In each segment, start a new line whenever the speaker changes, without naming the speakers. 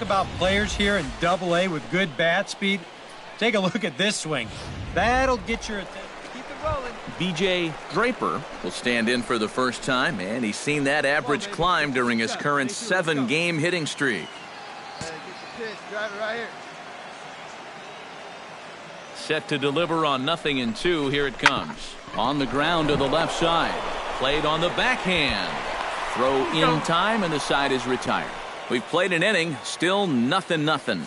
about players here in Double-A with good bat speed. Take a look at this swing. That'll get your attention.
Keep it rolling.
B.J. Draper will stand in for the first time, and he's seen that average climb during his current 7-game hitting streak.
Get the pitch. Drive it right here.
Set to deliver on 0-2. Here it comes. On the ground to the left side. Played on the backhand. Throw in time, and the side is retired. We've played an inning. Still 0-0.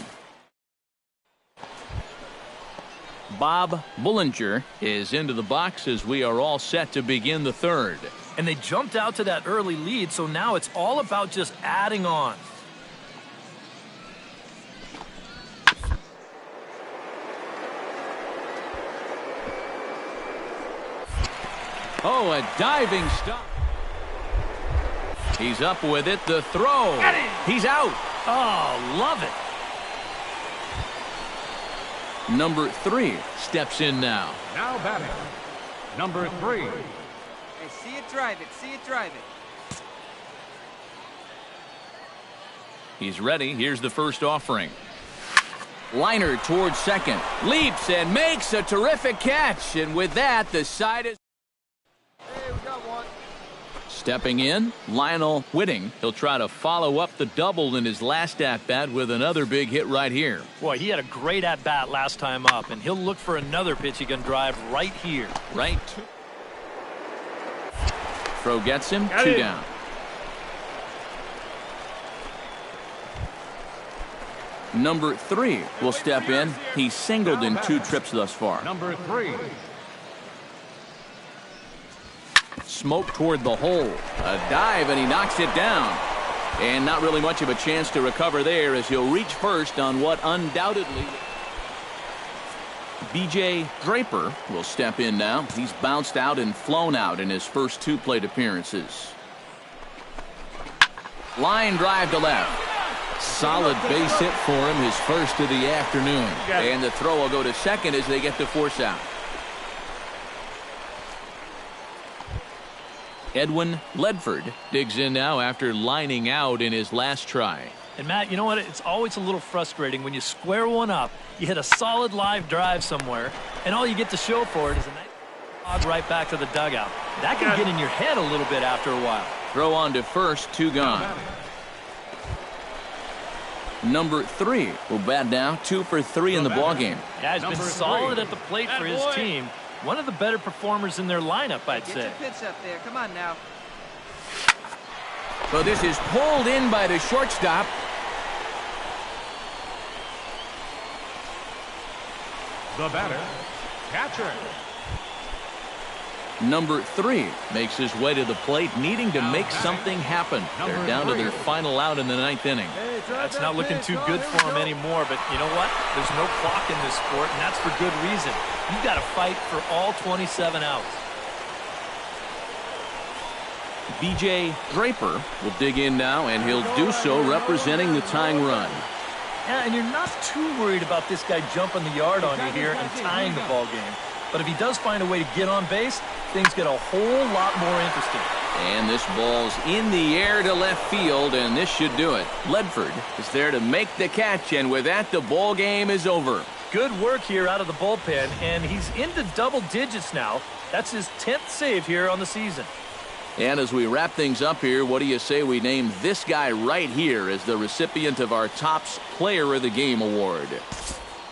Bob Bullinger is into the box as we are all set to begin the third.
And they jumped out to that early lead, so now it's all about just adding on.
Oh, a diving stop. He's up with it. The throw. He's out.
Oh, love it.
Number 3 steps in now.
Now batting, number 3.
Hey, see it, drive it. See it, drive it.
He's ready. Here's the first offering. Liner towards second. Leaps and makes a terrific catch. And with that, the side is...
Hey, we got one.
Stepping in, Lionel Whitting. He'll try to follow up the double in his last at-bat with another big hit right here.
Boy, he had a great at-bat last time up, and he'll look for another pitch he can drive right here.
Right. Throw gets him. 2 down. Number 3 will step in. He's singled in 2 trips thus far.
Number 3.
Smoke toward the hole. A dive, and he knocks it down. And not really much of a chance to recover there as he'll reach first on what undoubtedly... B.J. Draper will step in now. He's bounced out and flown out in his first 2 plate appearances. Line drive to left. Solid base hit for him, his first of the afternoon. And the throw will go to second as they get the force out. Edwin Ledford digs in now after lining out in his last try.
And Matt, you know what? It's always a little frustrating when you square one up, you hit a solid live drive somewhere, and all you get to show for it is a nice log right back to the dugout. That can get in your head a little bit after a while.
Throw on to first, 2 gone. Number 3 will bat now, 2 for 3 in the ballgame.
Yeah, he's been solid at the plate for his team. One of the better performers in their lineup, I'd say.
Get your pitch up there. Come on now.
So this is pulled in by the shortstop.
The batter, catcher.
Number 3 makes his way to the plate, needing to make something happen. They're down to their final out in the 9th inning.
That's not looking too good for him anymore, but you know what? There's no clock in this sport, and that's for good reason. You've got to fight for all 27 outs.
B.J. Draper will dig in now, and he'll do so representing the tying run.
Yeah, and you're not too worried about this guy jumping the yard on you here and tying the ball game. But if he does find a way to get on base, things get a whole lot more interesting.
And this ball's in the air to left field, and this should do it. Ledford is there to make the catch, and with that, the ball game is over.
Good work here out of the bullpen, and he's into double digits now. That's his 10th save here on the season.
And as we wrap things up here, what do you say we name this guy right here as the recipient of our Topps Player of the Game award?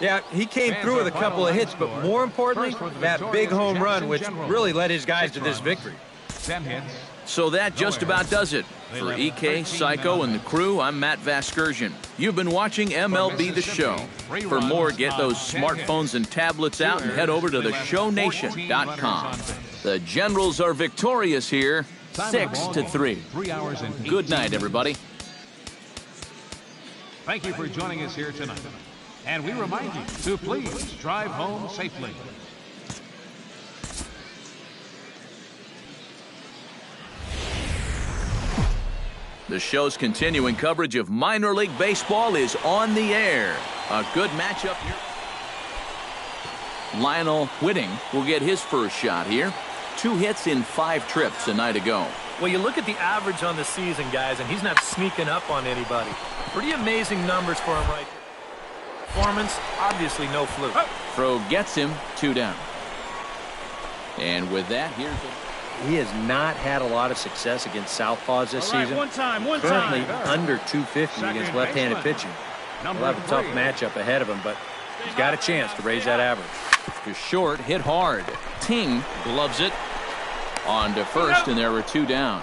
Yeah, he came through with a couple of hits, but more importantly, that big home run, which really led his guys to this victory.
10 hits.
So that just about does it. For EK, Psycho, and the crew, I'm Matt Vasgersian. You've been watching MLB The Show. For more, get those smartphones and tablets out and head over to theshownation.com. The Generals are victorious here, 6-3. Good night, everybody.
Thank you for joining us here tonight. And we remind you to please drive home safely.
The show's continuing coverage of minor league baseball is on the air. A good matchup here. Lionel Whitting will get his first shot here. 2 hits in 5 trips a night ago.
Well, you look at the average on the season, guys, and he's not sneaking up on anybody. Pretty amazing numbers for him right here. Performance, obviously no fluke.
Throw gets him, 2 down. And with that, here's the...
He has not had a lot of success against southpaws this season. Currently under 250 against left-handed pitching. He'll have a tough matchup ahead of him, but he's got a chance to raise that average.
To short, hit hard. Ting gloves it. On to first, and there were 2 down.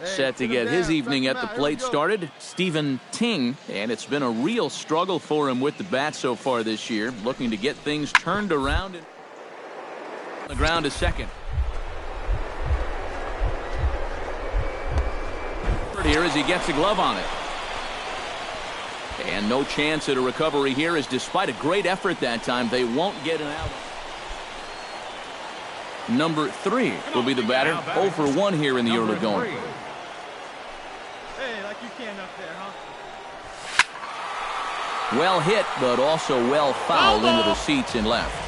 Set to get his evening at the plate started, Stephen Ting, and it's been a real struggle for him with the bat so far this year, looking to get things turned around. On the ground to second. Here as he gets a glove on it. And no chance at a recovery here, as despite a great effort that time, they won't get an out. Number 3 will be the batter. 0 for 1 here in the early going.
Hey, like you can up there, huh?
Well hit, but also well fouled into the seats and left.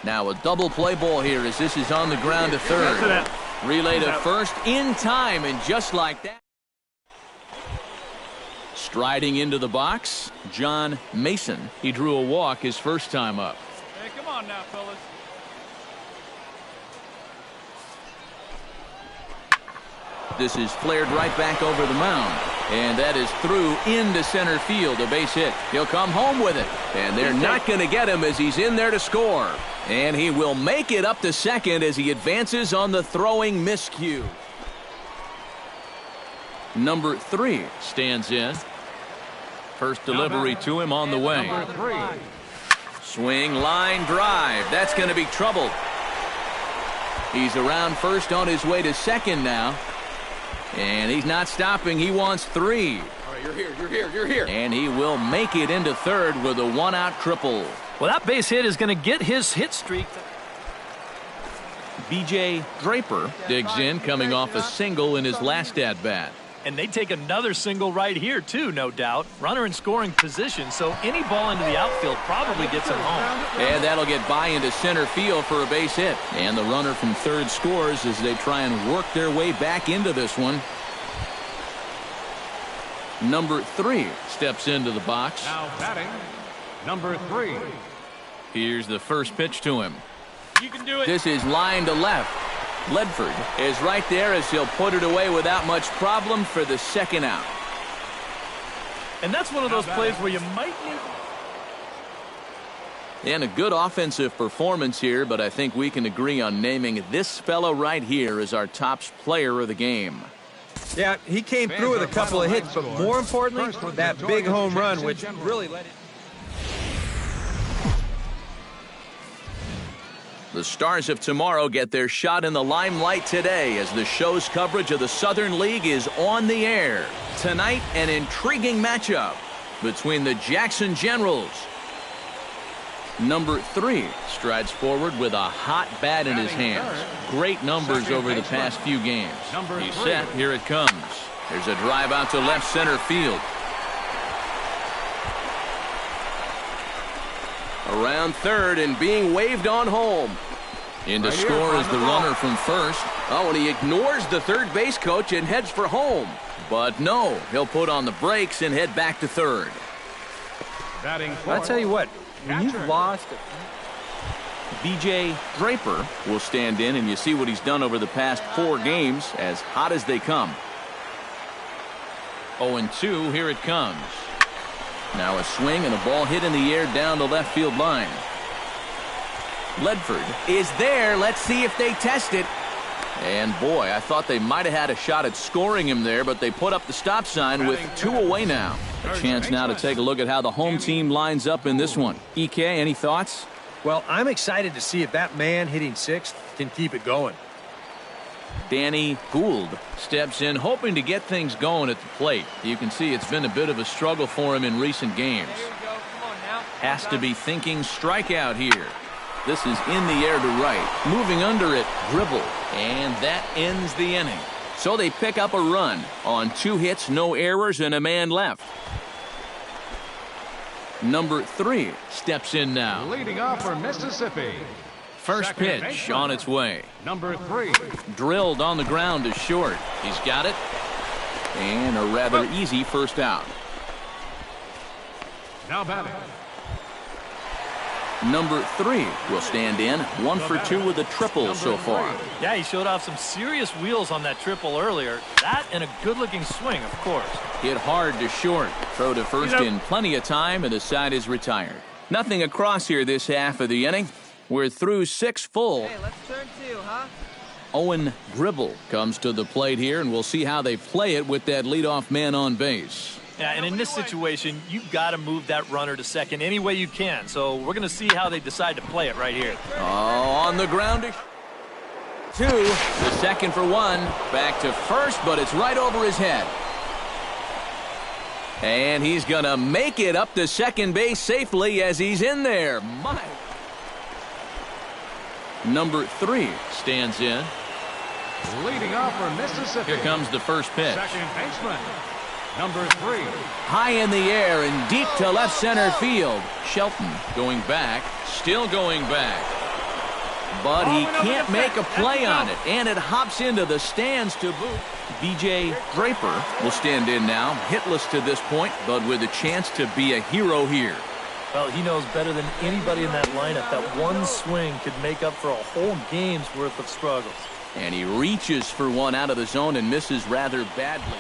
Now a double play ball here as this is on the ground to third. Relay to first in time, and just like that. Striding into the box, John Mason. He drew a walk his first time up.
Hey, come on now, fellas.
This is flared right back over the mound. And that is through into center field, a base hit. He'll come home with it. And they're not going to get him as he's in there to score. And he will make it up to second as he advances on the throwing miscue. Number 3 stands in. First delivery to him on the way. Swing, line, drive. That's going to be trouble. He's around first on his way to second now. And he's not stopping. He wants 3.
All right, you're here.
And he will make it into third with a 1-out triple.
Well, that base hit is going to get his hit streak.
B.J. Draper digs in, coming off a single in his last at-bat.
And they take another single right here, too, no doubt. Runner in scoring position, so any ball into the outfield probably gets him home.
And that'll get by into center field for a base hit. And the runner from third scores as they try and work their way back into this one. Number 3 steps into the box.
Now batting, number 3.
Here's the first pitch to him.
You can do it.
This is line to left. Ledford is right there as he'll put it away without much problem for the second out.
And that's one of those plays where you might need...
And a good offensive performance here, but I think we can agree on naming this fellow right here as our top player of the game.
Yeah, he came through with a couple of hits, but more importantly, that big home run, which really led it.
The Stars of tomorrow get their shot in the limelight today as the show's coverage of the Southern League is on the air. Tonight, an intriguing matchup between the Jackson Generals. Number 3 strides forward with a hot bat in his hands. Great numbers over the past few games. He's set. Here it comes. There's a drive out to left center field. Around third and being waved on home. In to score is the runner from first. Oh, and he ignores the third base coach and heads for home. But no, he'll put on the brakes and head back to third.
I'll tell you what, when you've lost...
B.J. Draper will stand in, and you see what he's done over the past 4 games, as hot as they come. 0-2, here it comes. Now a swing and a ball hit in the air down the left field line. Ledford is there. Let's see if they test it. And boy, I thought they might have had a shot at scoring him there, but they put up the stop sign with 2 away now. A chance now to take a look at how the home team lines up in this one. EK, any thoughts?
Well, I'm excited to see if that man hitting 6th can keep it going.
Danny Gould steps in, hoping to get things going at the plate. You can see it's been a bit of a struggle for him in recent games.
There we go. Come on now.
Has to be thinking strikeout here. This is in the air to right. Moving under it, dribble. And that ends the inning. So they pick up a run on 2 hits, no errors, and a man left. Number 3 steps in now.
Leading off for Mississippi.
First pitch on its way.
Number 3.
Drilled on the ground to short. He's got it. And a rather easy first out.
Now batting.
Number 3 will stand in. 1 for 2 with a triple so far.
Yeah, he showed off some serious wheels on that triple earlier. That and a good-looking swing, of course.
Hit hard to short. Throw to first in plenty of time, and the side is retired. Nothing across here this half of the inning. We're through 6 full.
Hey, let's turn 2, huh?
Owen Gribble comes to the plate here, and we'll see how they play it with that leadoff man on base.
Yeah, and in this situation, you've got to move that runner to second any way you can. So we're going to see how they decide to play it right here.
Oh, on the ground to 2. The second for 1. Back to first, but it's right over his head. And he's going to make it up to second base safely as he's in there. Number 3 stands in.
Leading off for Mississippi.
Here comes the first pitch.
Second baseman. Number 3.
High in the air and deep to left center field. Shelton going back, still going back. But he can't make a play on it, and it hops into the stands to boot. B.J. Draper will stand in now, hitless to this point, but with a chance to be a hero here.
Well, he knows better than anybody in that lineup that one swing could make up for a whole game's worth of struggles.
And he reaches for one out of the zone and misses rather badly.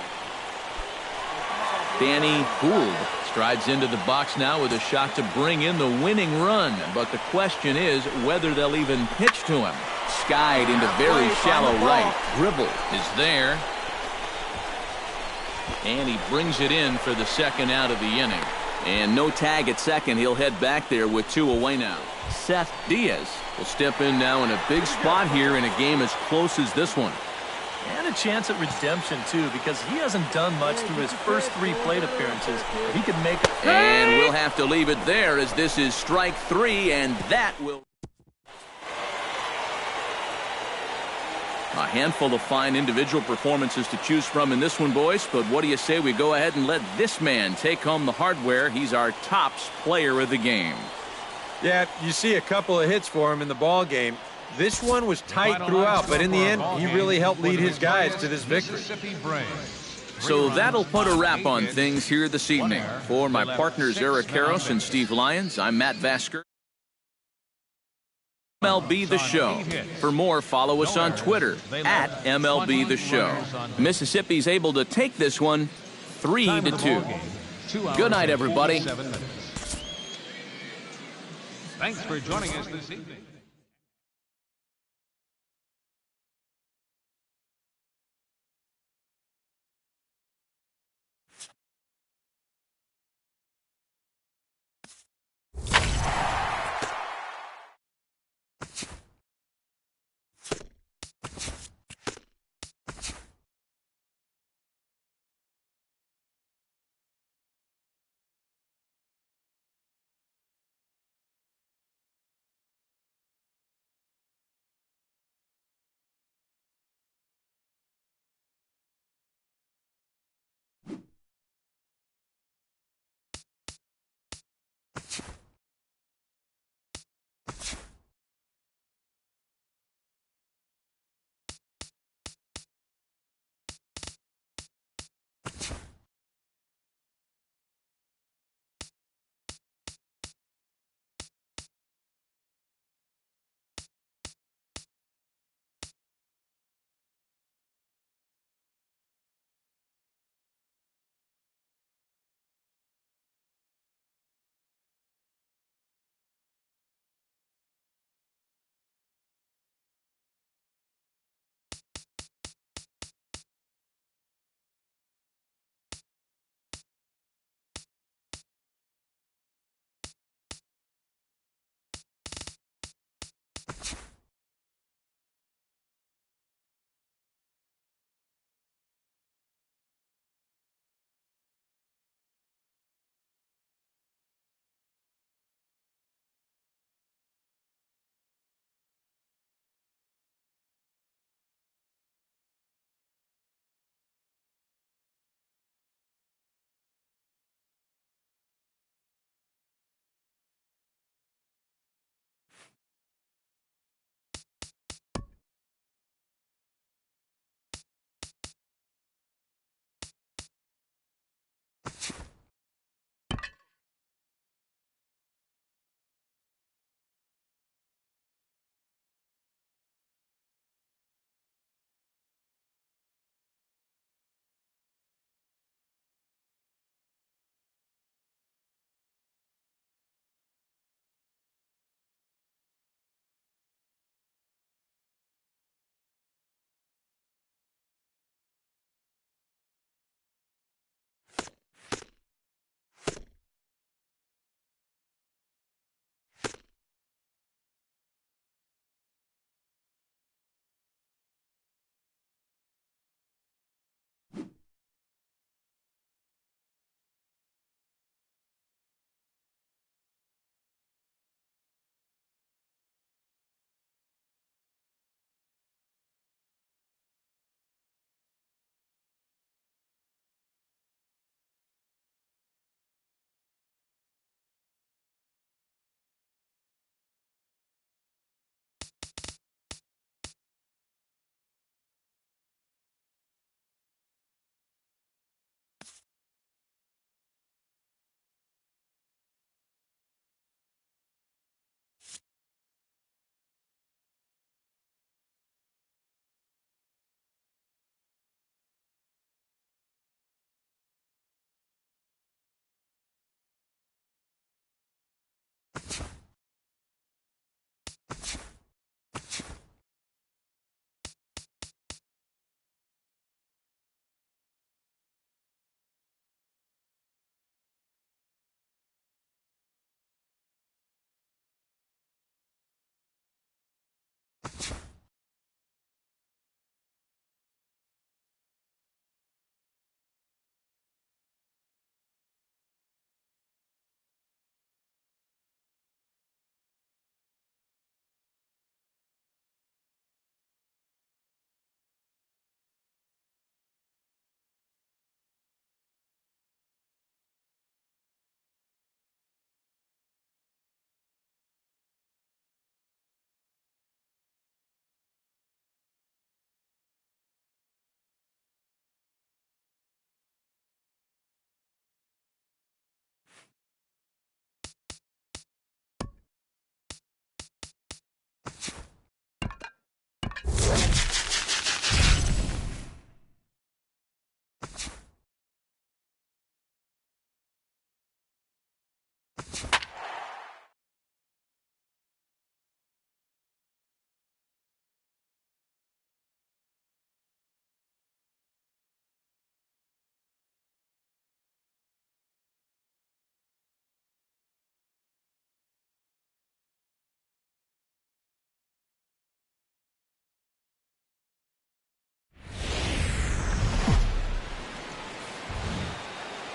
Danny Gould strides into the box now with a shot to bring in the winning run. But the question is whether they'll even pitch to him. Skied into very shallow right. Gribble is there. And he brings it in for the second out of the inning. And no tag at second. He'll head back there with 2 away now. Seth Diaz will step in now in a big spot here in a game as close as this one.
And a chance at redemption, too, because he hasn't done much through his first 3 plate appearances. He could make it.
And we'll have to leave it there as this is strike 3, and that will. A handful of fine individual performances to choose from in this one, boys. But what do you say we go ahead and let this man take home the hardware? He's our tops player of the game.
Yeah, you see a couple of hits for him in the ball game. This one was tight throughout, but in the end, he really helped lead his guys to this victory.
So that'll put a wrap on things here this evening. For my partners Eric Karros and Steve Lyons, I'm Matt Vasker. MLB The Show. For more, follow us on Twitter at MLB The Show. Mississippi's able to take this one 3-2. Good night, everybody.
Thanks for joining us this evening.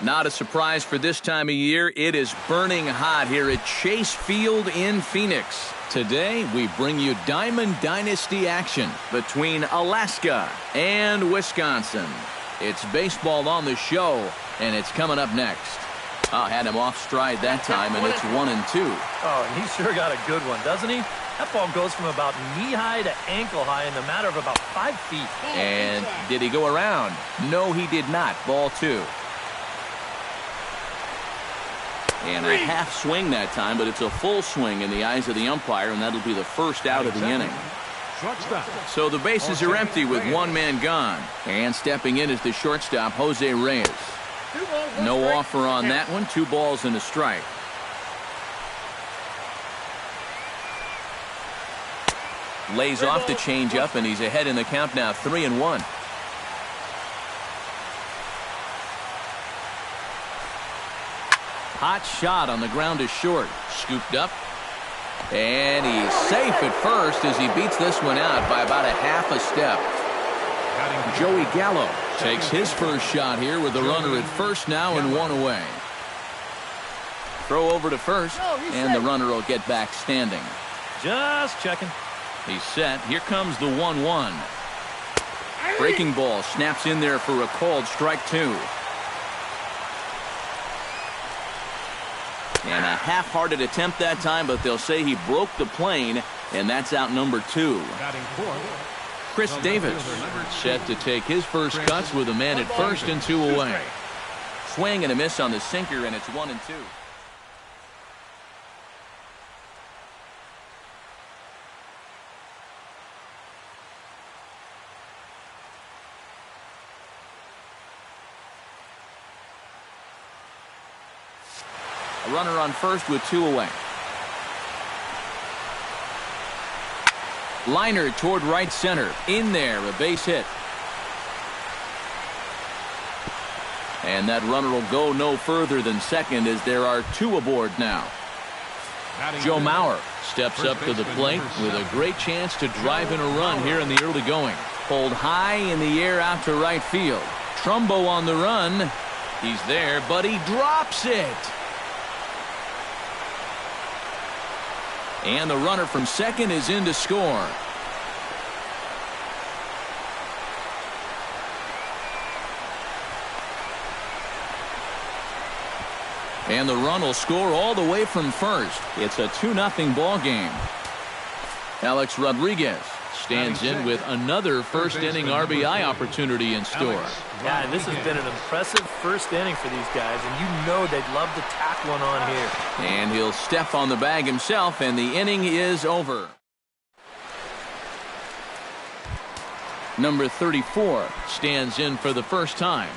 Not a surprise for this time of year. It is burning hot here at Chase Field in Phoenix. Today, we bring you Diamond Dynasty action between Alaska and Wisconsin. It's baseball on the show, and it's coming up next. Had him off stride that time, and it's 1-2.
Oh, and he sure got a good one, doesn't he? That ball goes from about knee-high to ankle-high in the matter of about 5 feet.
And did he go around? No, he did not. Ball 2. And a half swing that time, but it's a full swing in the eyes of the umpire, and that'll be the first out of the inning. So the bases are empty with one man gone. And stepping in is the shortstop, Jose Reyes. No offer on that one. 2 balls and a strike. Lays off the changeup, and he's ahead in the count now, 3-1. Hot shot on the ground is short. Scooped up. And he's safe at first as he beats this one out by about a half a step. Joey Gallo takes his first shot here with the runner at first now and 1 away. Throw over to first, and the runner will get back standing.
Just checking.
He's set. Here comes the 1-1. Breaking ball snaps in there for a called strike 2. And a half-hearted attempt that time, but they'll say he broke the plane, and that's out number 2. Chris Davis set to take his first cuts with a man at first and 2 away. Swing and a miss on the sinker, and it's 1-2. A runner on first with 2 away. Liner toward right center. In there, a base hit. And that runner will go no further than second as there are 2 aboard now. Joe Mauer steps up to the plate with a great chance to drive in a run here in the early going. Pulled high in the air out to right field. Trumbo on the run. He's there, but he drops it. And the runner from second is in to score. And the run will score all the way from first. It's a 2-0 ball game. Alex Rodriguez stands in with another first-inning RBI opportunity in store.
Yeah, and this has been an impressive first inning for these guys, and you know they'd love to tack one on here.
And he'll step on the bag himself, and the inning is over. Number 34 stands in for the first time.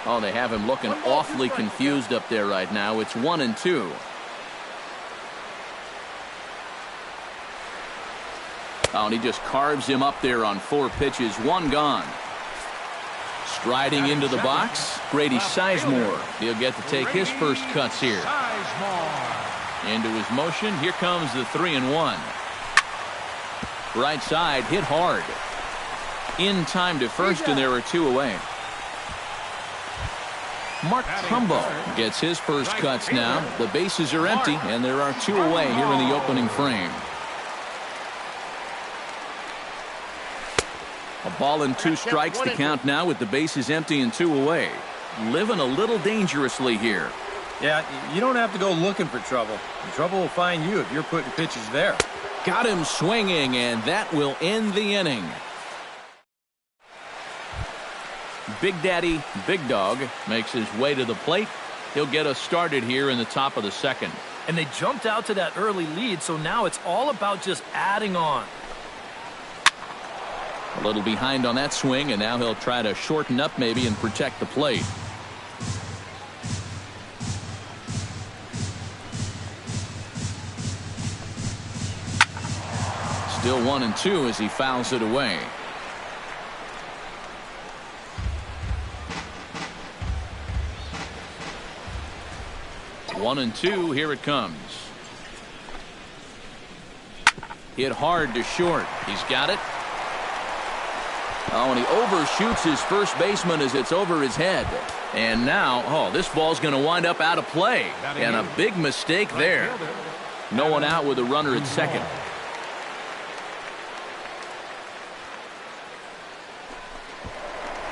Oh, they have him looking awfully confused up there right now. It's 1-2. Oh, and he just carves him up there on 4 pitches. 1 gone. Striding into the box, Grady Sizemore. He'll get to take his first cuts here. Into his motion. Here comes the 3-1. Right side hit hard. In time to first, and there are 2 away. Mark Trumbo gets his first cuts now. The bases are empty, and there are 2 away here in the opening frame. A ball and 2 strikes to count now with the bases empty and 2 away. Living a little dangerously here.
Yeah, you don't have to go looking for trouble. The trouble will find you if you're putting pitches there.
Got him swinging, and that will end the inning. Big Daddy Big Dog makes his way to the plate. He'll get us started here in the top of the second.
And they jumped out to that early lead, so now it's all about just adding on.
A little behind on that swing, and now he'll try to shorten up maybe and protect the plate. Still 1-2 as he fouls it away. One and 2, here it comes. Hit hard to short. He's got it. Oh, and he overshoots his first baseman as it's over his head. And now, oh, this ball's going to wind up out of play. And a big mistake there. No one out with a runner at second.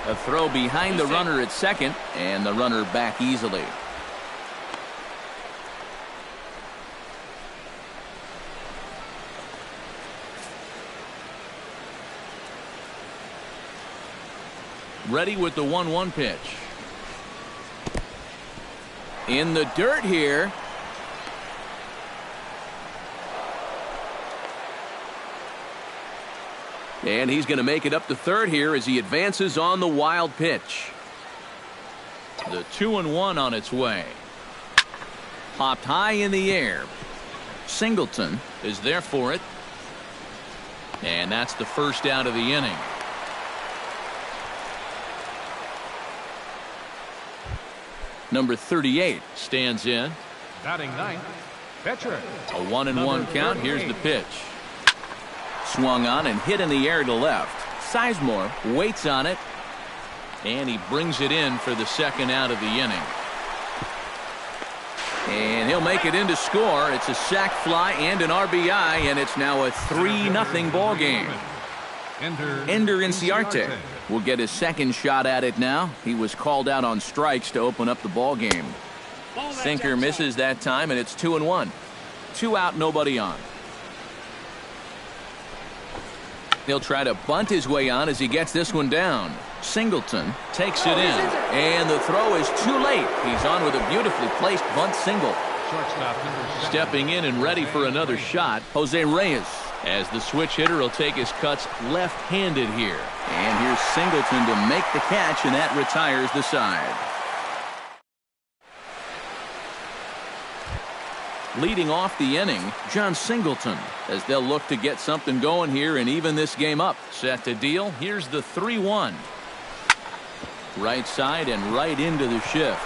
A throw behind the runner at second, and the runner back easily. Ready with the 1-1 pitch. In the dirt here. And he's going to make it up to third here as he advances on the wild pitch. The 2-1 on its way. Popped high in the air. Singleton is there for it. And that's the first out of the inning. Number 38 stands in.
Batting ninth, pitcher.
A 1-1 count. Here's the pitch. Swung on and hit in the air to left. Sizemore waits on it. And he brings it in for the second out of the inning. And he'll make it in to score. It's a sac fly and an RBI, and it's now a 3-0 ball game. Ender Inciarte will get his second shot at it now. He was called out on strikes to open up the ball game. Sinker misses that time, and it's 2-1. 2 out, nobody on. He'll try to bunt his way on as he gets this one down. Singleton takes it in, and the throw is too late. He's on with a beautifully placed bunt single. Stepping in and ready for another shot, Jose Reyes, as the switch hitter will take his cuts left-handed here. And here's Singleton to make the catch, and that retires the side. Leading off the inning, John Singleton, as they'll look to get something going here and even this game up. Set to deal. Here's the 3-1. Right side and right into the shift.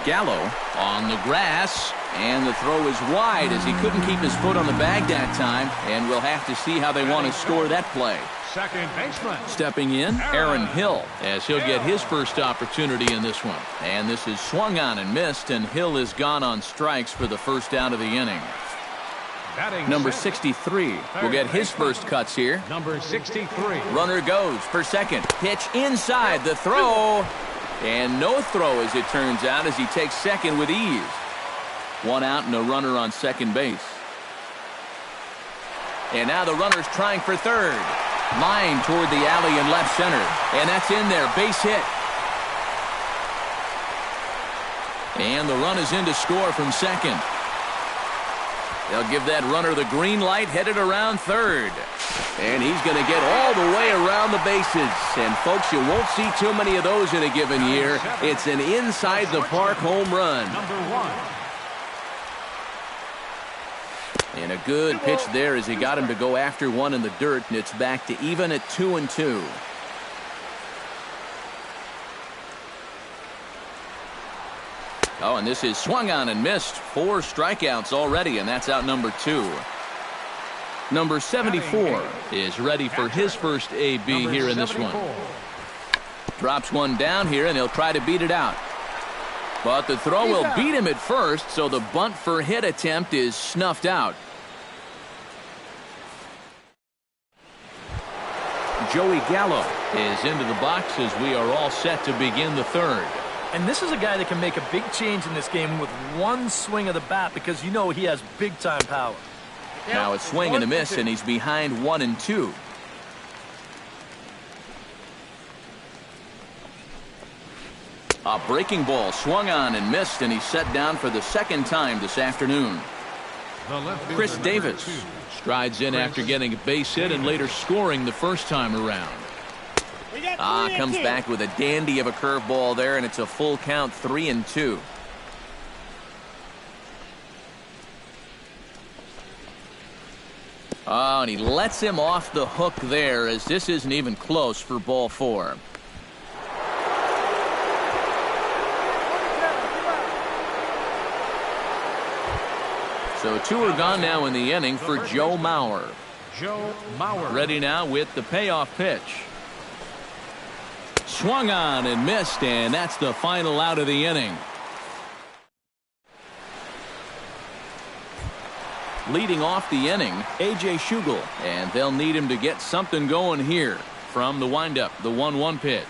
Gallo on the grass, and the throw is wide as he couldn't keep his foot on the bag that time, and we'll have to see how they want to score that play.
Second baseman.
Stepping in, Aaron Hill, as he'll get his first opportunity in this one. And this is swung on and missed, and Hill is gone on strikes for the first out of the inning. Number 63 will get his first cuts here.
Number 63.
Runner goes for second. Pitch inside the throw. And no throw, as it turns out, as he takes second with ease. 1 out and a runner on second base. And now the runner's trying for third. Line toward the alley in left center. And that's in there. Base hit. And the run is in to score from second. They'll give that runner the green light, headed around third. And he's going to get all the way around the bases. And, folks, you won't see too many of those in a given year. It's an inside-the-park home run.
Number 1.
And a good pitch there as he got him to go after one in the dirt, and it's back to even at 2-2. Oh, and this is swung on and missed. 4 strikeouts already, and that's out number 2. Number 74 is ready for his first AB here in this one. Drops one down here, and he'll try to beat it out. But the throw will beat him at first, so the bunt for hit attempt is snuffed out. Joey Gallo is into the box as we are all set to begin the third.
And this is a guy that can make a big change in this game with one swing of the bat, because you know he has big-time power.
Now a swing and a miss, and he's behind 1-2. A breaking ball swung on and missed, and he's set down for the second time this afternoon. Chris Davis strides in after getting a base hit and later scoring the first time around. Comes back with a dandy of a curveball there, and it's a full count, 3-2. Oh, and he lets him off the hook there, as this isn't even close for ball 4. So 2 are gone now in the inning for Joe Mauer.
Joe Mauer.
Ready now with the payoff pitch. Swung on and missed, and that's the final out of the inning. Leading off the inning, A.J. Schugel, and they'll need him to get something going here from the windup, the 1-1 pitch.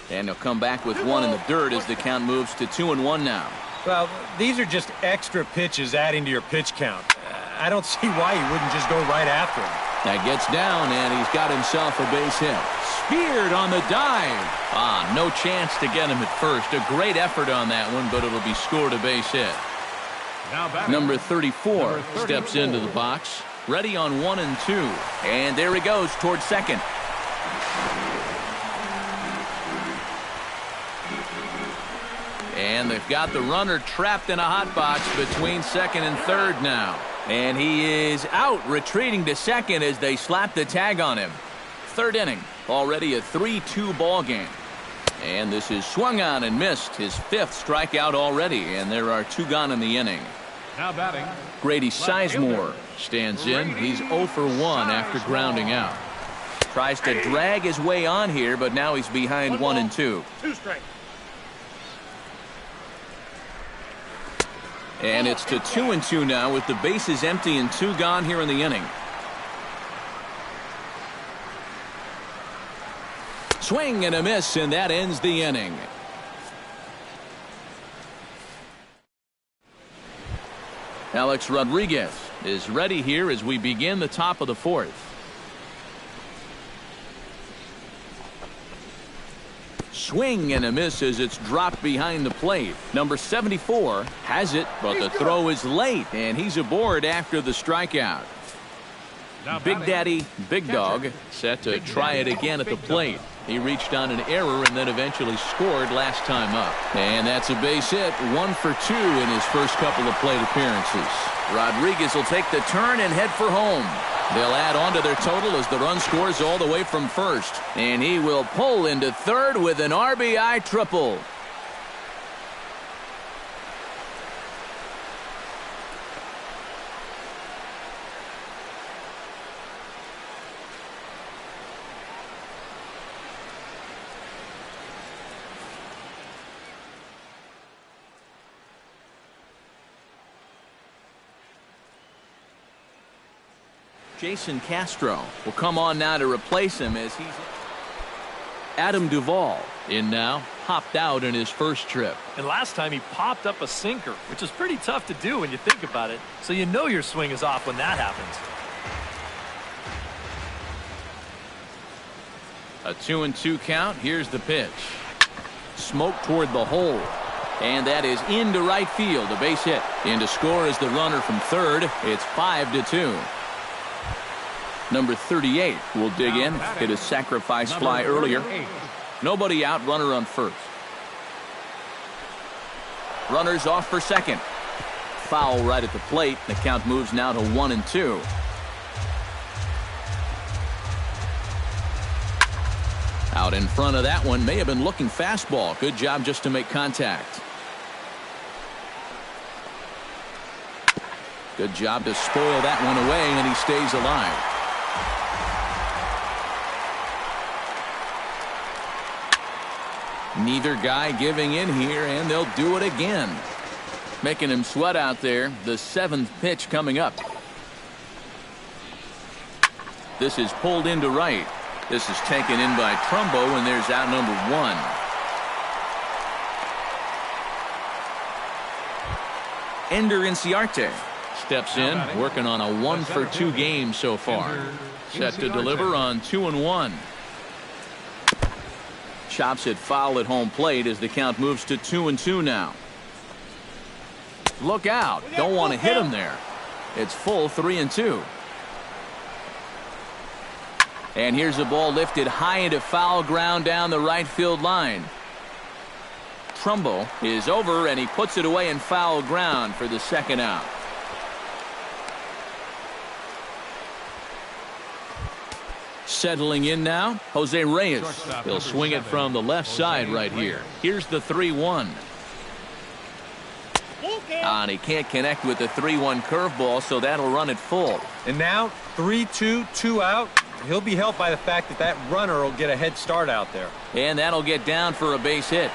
And he'll come back with one in the dirt as the count moves to 2-1 now.
Well, these are just extra pitches adding to your pitch count. I don't see why he wouldn't just go right after him.
That gets down, and he's got himself a base hit. Speared on the dive. No chance to get him at first. A great effort on that one, but it'll be scored a base hit. Number 34 steps into the box. Ready on 1 and 2. And there he goes towards second. And they've got the runner trapped in a hot box between second and third now. And he is out, retreating to second as they slap the tag on him. Third inning, already a 3-2 ball game. And this is swung on and missed, his 5th strikeout already, and there are 2 gone in the inning.
Now batting,
Grady Sizemore stands in. He's 0 for 1 after grounding out. Tries to drag his way on here, but now he's behind 1 and 2.
2 strikes.
And it's to 2 and 2 now with the bases empty and 2 gone here in the inning. Swing and a miss, and that ends the inning. Alex Rodriguez is ready here as we begin the top of the 4th. Swing and a miss as it's dropped behind the plate. Number 74 has it, but the throw is late, and he's aboard after the strikeout. Big Daddy, Big Dog, set to try it again at the plate. He reached on an error and then eventually scored last time up. And that's a base hit, 1 for 2 in his first couple of plate appearances. Rodriguez will take the turn and head for home. They'll add on to their total as the run scores all the way from first. And he will pull into third with an RBI triple. Jason Castro will come on now to replace him as he's Adam Duvall in now, hopped out in his first trip.
And last time he popped up a sinker, which is pretty tough to do when you think about it. So you know your swing is off when that happens.
A 2-2 count. Here's the pitch. Smoke toward the hole. And that is into right field. A base hit. In to score is the runner from third. It's 5-2. Number 38 will dig in. Hit a sacrifice fly earlier. Nobody out, runner on first. Runners off for second. Foul right at the plate. The count moves now to 1 and 2. Out in front of that one, may have been looking fastball. Good job just to make contact. Good job to spoil that one away, and he stays alive. Neither guy giving in here, and they'll do it again. Making him sweat out there. The 7th pitch coming up. This is pulled into right. This is taken in by Trumbo, and there's out number 1. Ender Inciarte steps in, working on a 1 for 2 game so far. Set to deliver on 2 and 1. Chops it foul at home plate as the count moves to 2 and 2 now. Look out. Don't want to hit him there. It's full 3 and 2. And here's the ball lifted high into foul ground down the right field line. Trumbo is over, and he puts it away in foul ground for the second out. Settling in now, Jose Reyes. He'll swing it from the left side right here. Here's the 3-1. And he can't connect with the 3-1 curveball, so that'll run it full.
And now 3-2, 2 out. He'll be helped by the fact that that runner will get a head start out there.
And that'll get down for a base hit.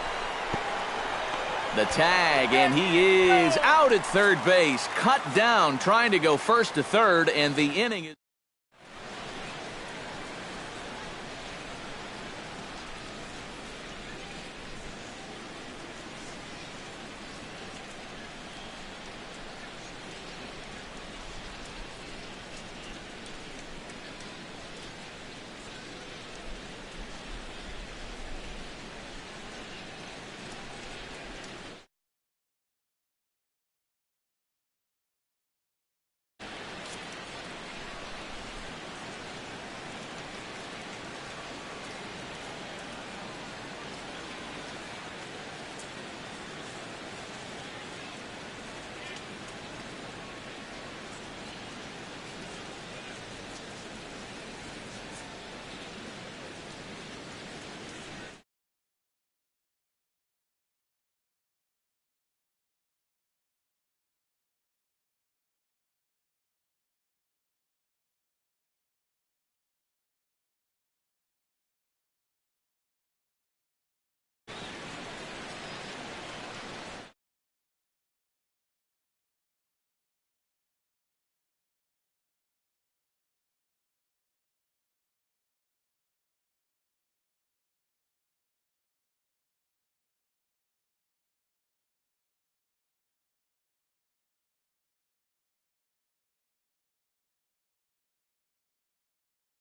The tag, and he is out at third base. Cut down, trying to go first to third, and the inning is...